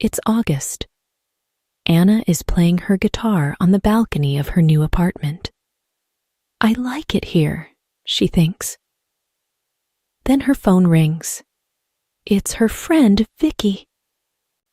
It's August. Anna is playing her guitar on the balcony of her new apartment. I like it here, she thinks. Then her phone rings. It's her friend, Vicky.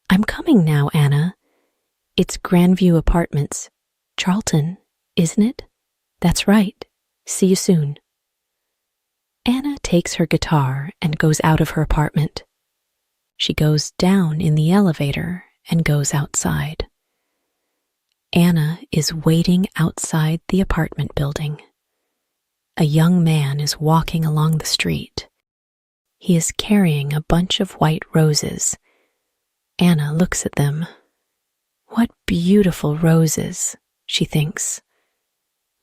I'm coming now, Anna. It's Grandview Apartments. Charlton, isn't it? That's right. See you soon. Anna takes her guitar and goes out of her apartment. She goes down in the elevator and goes outside. Anna is waiting outside the apartment building. A young man is walking along the street. He is carrying a bunch of white roses. Anna looks at them. What beautiful roses, she thinks.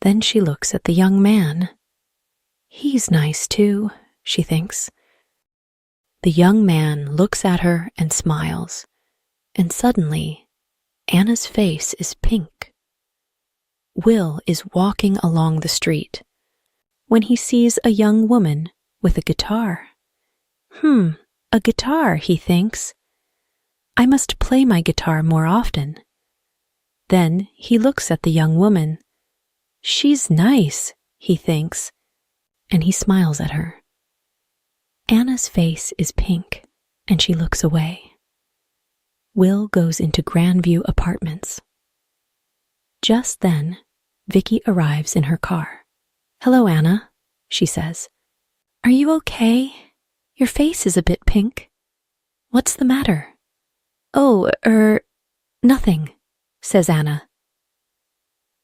Then she looks at the young man. He's nice too, she thinks. The young man looks at her and smiles, and suddenly, Anna's face is pink. Will is walking along the street when he sees a young woman with a guitar. A guitar, he thinks. I must play my guitar more often. Then he looks at the young woman. She's nice, he thinks, and he smiles at her. Anna's face is pink, and she looks away. Will goes into Grandview Apartments. Just then, Vicky arrives in her car. Hello, Anna, she says. Are you okay? Your face is a bit pink. What's the matter? Oh, nothing, says Anna.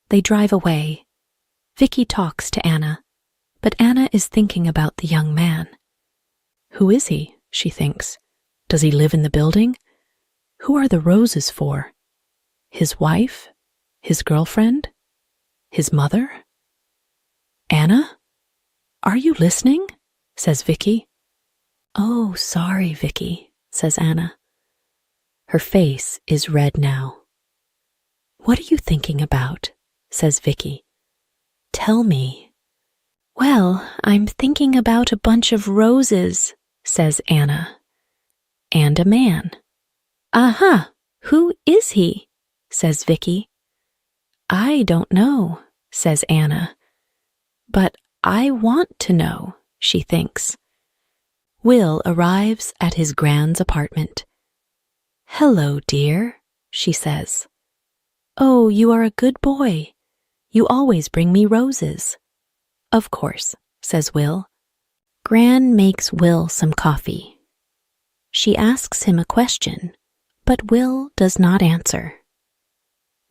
They drive away. Vicky talks to Anna, but Anna is thinking about the young man. Who is he, she thinks. Does he live in the building? Who are the roses for? His wife? His girlfriend? His mother? Anna? Are you listening? Says Vicky. Oh, sorry, Vicky, says Anna. Her face is red now. What are you thinking about? Says Vicky. Tell me. Well, I'm thinking about a bunch of roses, says Anna. And a man. Aha, who is he? Says Vicky. I don't know, says Anna. But I want to know, she thinks. Will arrives at his grand's apartment. Hello, dear, she says. Oh, you are a good boy. You always bring me roses. Of course, says Will. Gran makes Will some coffee. She asks him a question, but Will does not answer.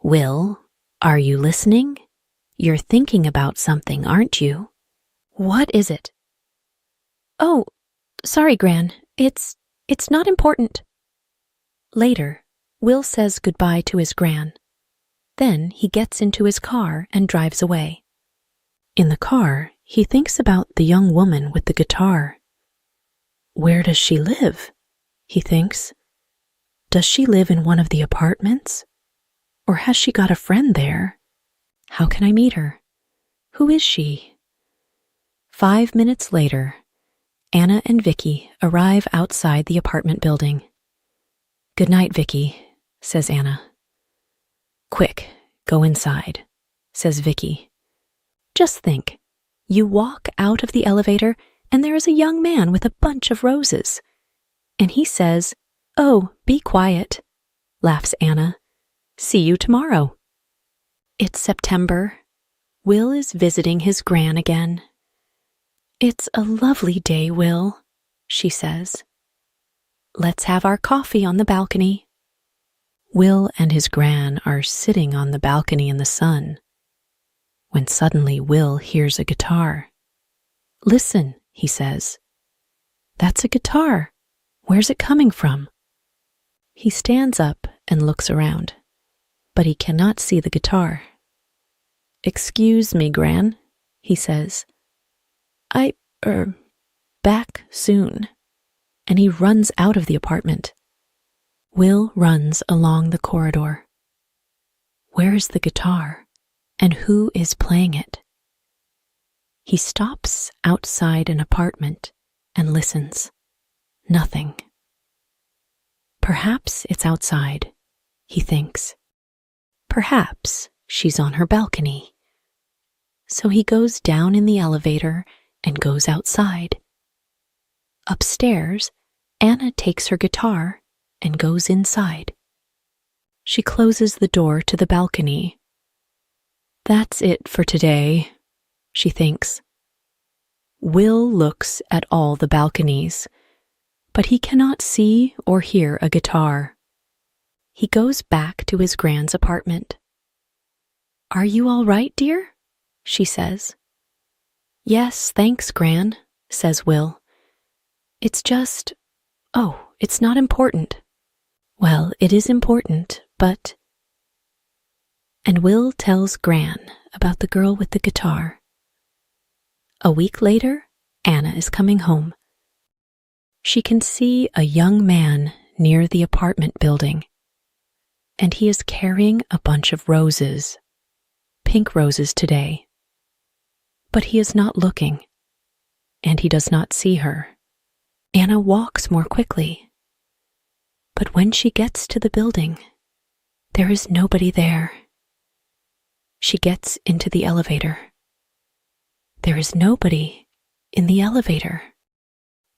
Will, are you listening? You're thinking about something, aren't you? What is it? Oh, sorry, Gran. It's not important. Later, Will says goodbye to his Gran. Then he gets into his car and drives away. In the car, he thinks about the young woman with the guitar. Where does she live? He thinks. Does she live in one of the apartments? Or has she got a friend there? How can I meet her? Who is she? 5 minutes later, Anna and Vicky arrive outside the apartment building. Good night, Vicky, says Anna. Quick, go inside, says Vicky. Just think, you walk out of the elevator and there is a young man with a bunch of roses. And he says, oh, be quiet, laughs Anna. See you tomorrow. It's September. Will is visiting his Gran again. It's a lovely day, Will, she says. Let's have our coffee on the balcony. Will and his Gran are sitting on the balcony in the sun, when suddenly Will hears a guitar. Listen, he says. That's a guitar. Where's it coming from? He stands up and looks around, but he cannot see the guitar. Excuse me, Gran, he says. Back soon. And he runs out of the apartment. Will runs along the corridor. Where is the guitar? And who is playing it? He stops outside an apartment and listens. Nothing. Perhaps it's outside, he thinks. Perhaps she's on her balcony. So he goes down in the elevator and goes outside. Upstairs, Anna takes her guitar and goes inside. She closes the door to the balcony. That's it for today, she thinks. Will looks at all the balconies, but he cannot see or hear a guitar. He goes back to his Gran's apartment. "Are you all right, dear?" she says. "Yes, thanks, Gran," says Will. "It's just... Oh, it's not important." "Well, it is important, but..." And Will tells Gran about the girl with the guitar. A week later, Anna is coming home. She can see a young man near the apartment building, and he is carrying a bunch of roses, pink roses today. But he is not looking, and he does not see her. Anna walks more quickly, but when she gets to the building, there is nobody there. She gets into the elevator. There is nobody in the elevator,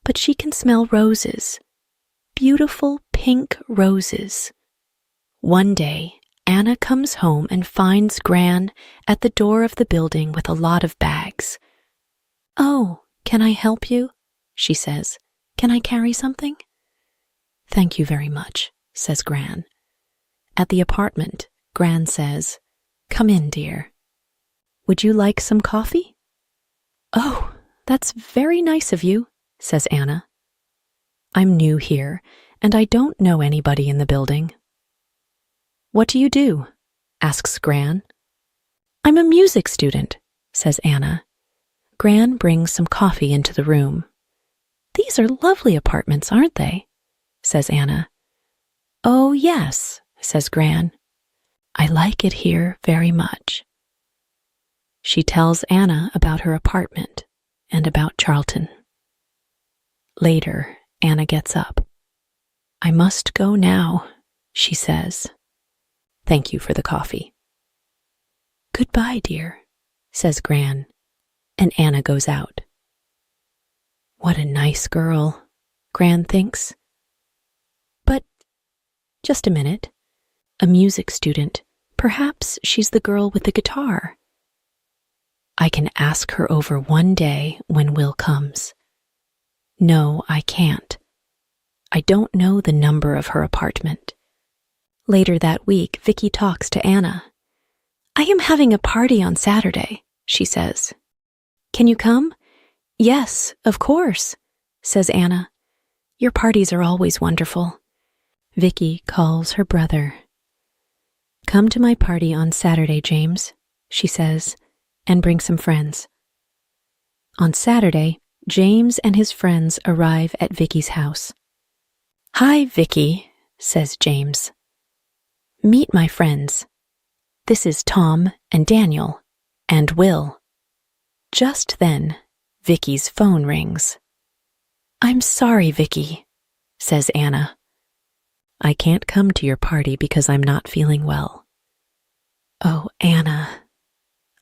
but she can smell roses, beautiful pink roses. One day, Anna comes home and finds Gran at the door of the building with a lot of bags. "Oh, can I help you?" she says. "Can I carry something?" "Thank you very much," says Gran. At the apartment, Gran says, "Come in, dear. Would you like some coffee?" "Oh, that's very nice of you," says Anna. "I'm new here, and I don't know anybody in the building." "What do you do?" asks Gran. "I'm a music student," says Anna. Gran brings some coffee into the room. "These are lovely apartments, aren't they?" says Anna. "Oh, yes," says Gran. "I like it here very much." She tells Anna about her apartment and about Charlton. Later, Anna gets up. "I must go now," she says. "Thank you for the coffee." "Goodbye, dear," says Gran, and Anna goes out. What a nice girl, Gran thinks. But just a minute. A music student. Perhaps she's the girl with the guitar. I can ask her over one day when Will comes. No, I can't. I don't know the number of her apartment. Later that week, Vicky talks to Anna. "I am having a party on Saturday," she says. "Can you come?" "Yes, of course," says Anna. "Your parties are always wonderful." Vicky calls her brother. "Come to my party on Saturday, James," she says, "and bring some friends." On Saturday, James and his friends arrive at Vicky's house. "Hi, Vicky," says James. "Meet my friends. This is Tom and Daniel and Will." Just then, Vicky's phone rings. "I'm sorry, Vicky," says Anna. "I can't come to your party because I'm not feeling well." "Oh, Anna,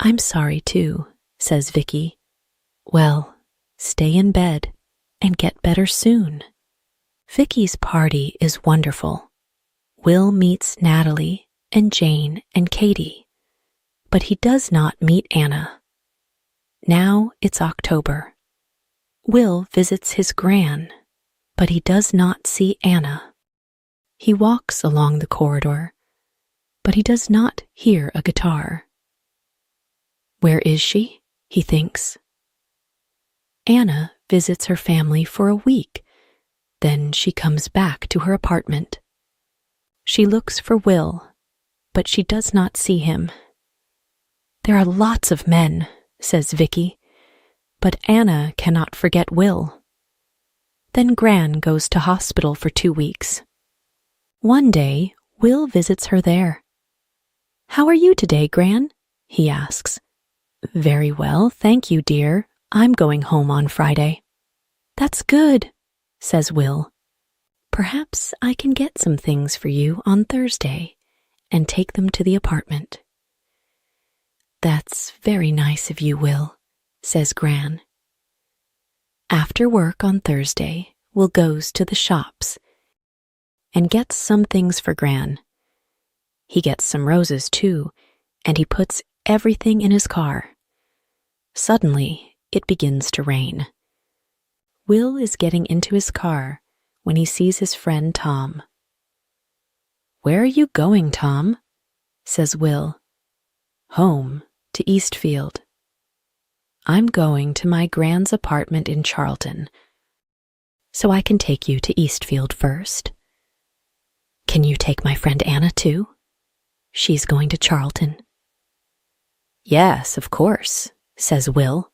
I'm sorry too," says Vicky. "Well, stay in bed and get better soon." Vicky's party is wonderful. Will meets Natalie and Jane and Katie, but he does not meet Anna. Now it's October. Will visits his Gran, but he does not see Anna. He walks along the corridor, but he does not hear a guitar. Where is she? He thinks. Anna visits her family for a week. Then she comes back to her apartment. She looks for Will, but she does not see him. "There are lots of men," says Vicky, but Anna cannot forget Will. Then Gran goes to hospital for 2 weeks. One day, Will visits her there. "How are you today, Gran?" he asks. "Very well, thank you, dear. I'm going home on Friday." "That's good," says Will. Perhaps I can get some things for you on Thursday and take them to the apartment. That's very nice of you, Will, says Gran. After work on Thursday, Will goes to the shops and gets some things for Gran. He gets some roses too, and he puts everything in his car. Suddenly, it begins to rain. Will is getting into his car when he sees his friend Tom. "Where are you going, Tom?" says Will. "Home, to Eastfield. I'm going to my Gran's apartment in Charlton, so I can take you to Eastfield first. Can you take my friend Anna too? She's going to Charlton." "Yes, of course," says Will.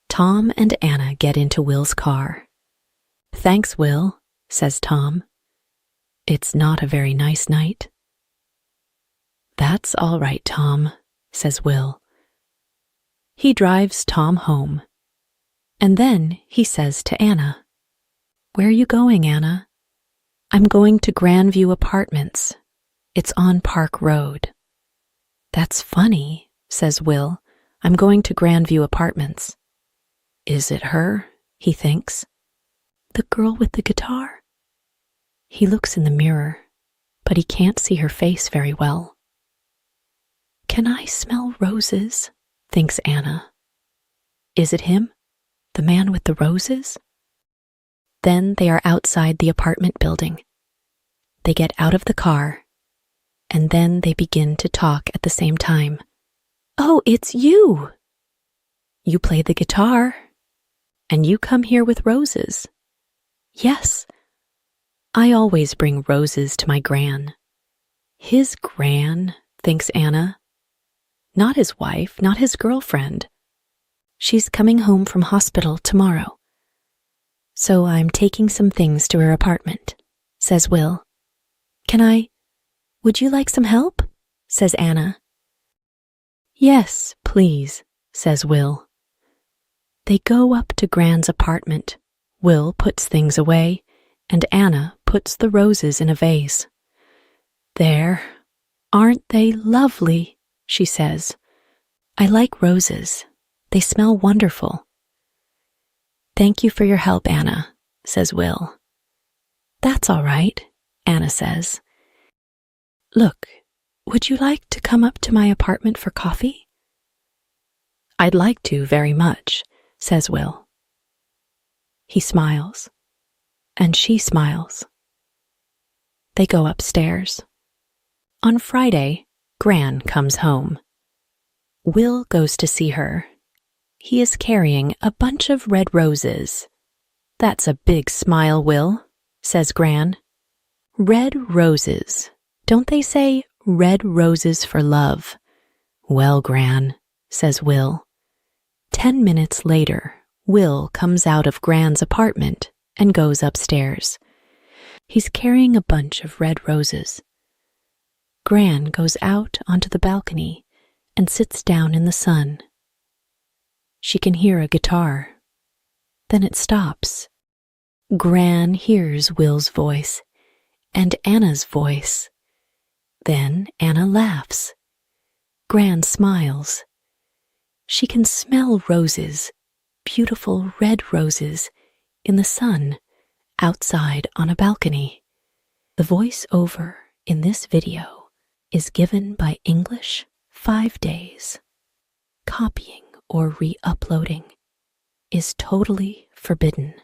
Tom and Anna get into Will's car. "Thanks, Will," says Tom. "It's not a very nice night." "That's all right, Tom," says Will. He drives Tom home, and then he says to Anna, "Where are you going, Anna?" "I'm going to Grandview Apartments. It's on Park Road." "That's funny," says Will. "I'm going to Grandview Apartments." Is it her? He thinks. The girl with the guitar? He looks in the mirror, but he can't see her face very well. "Can I smell roses?" thinks Anna. Is it him? The man with the roses? Then they are outside the apartment building. They get out of the car, and then they begin to talk at the same time. "Oh, it's you! You play the guitar, and you come here with roses." "Yes, I always bring roses to my Gran." His Gran, thinks Anna. Not his wife, not his girlfriend. She's coming home from hospital tomorrow. "So I'm taking some things to her apartment," says Will. Would you like some help?" says Anna. "Yes, please," says Will. They go up to Gran's apartment. Will puts things away, and Anna puts the roses in a vase. "There, aren't they lovely?" she says. "I like roses. They smell wonderful." "Thank you for your help, Anna," says Will. "That's all right," Anna says. "Look, would you like to come up to my apartment for coffee?" "I'd like to very much," says Will. He smiles, and she smiles. They go upstairs. On Friday, Gran comes home. Will goes to see her. He is carrying a bunch of red roses. "That's a big smile, Will," says Gran. "Red roses. Don't they say red roses for love?" "Well, Gran," says Will. 10 minutes later, Will comes out of Gran's apartment and goes upstairs. He's carrying a bunch of red roses. Gran goes out onto the balcony and sits down in the sun. She can hear a guitar. Then it stops. Gran hears Will's voice and Anna's voice. Then Anna laughs. Gran smiles. She can smell roses, beautiful red roses, in the sun, outside on a balcony. The voice-over in this video is given by English 5 Days. Copying or re-uploading is totally forbidden.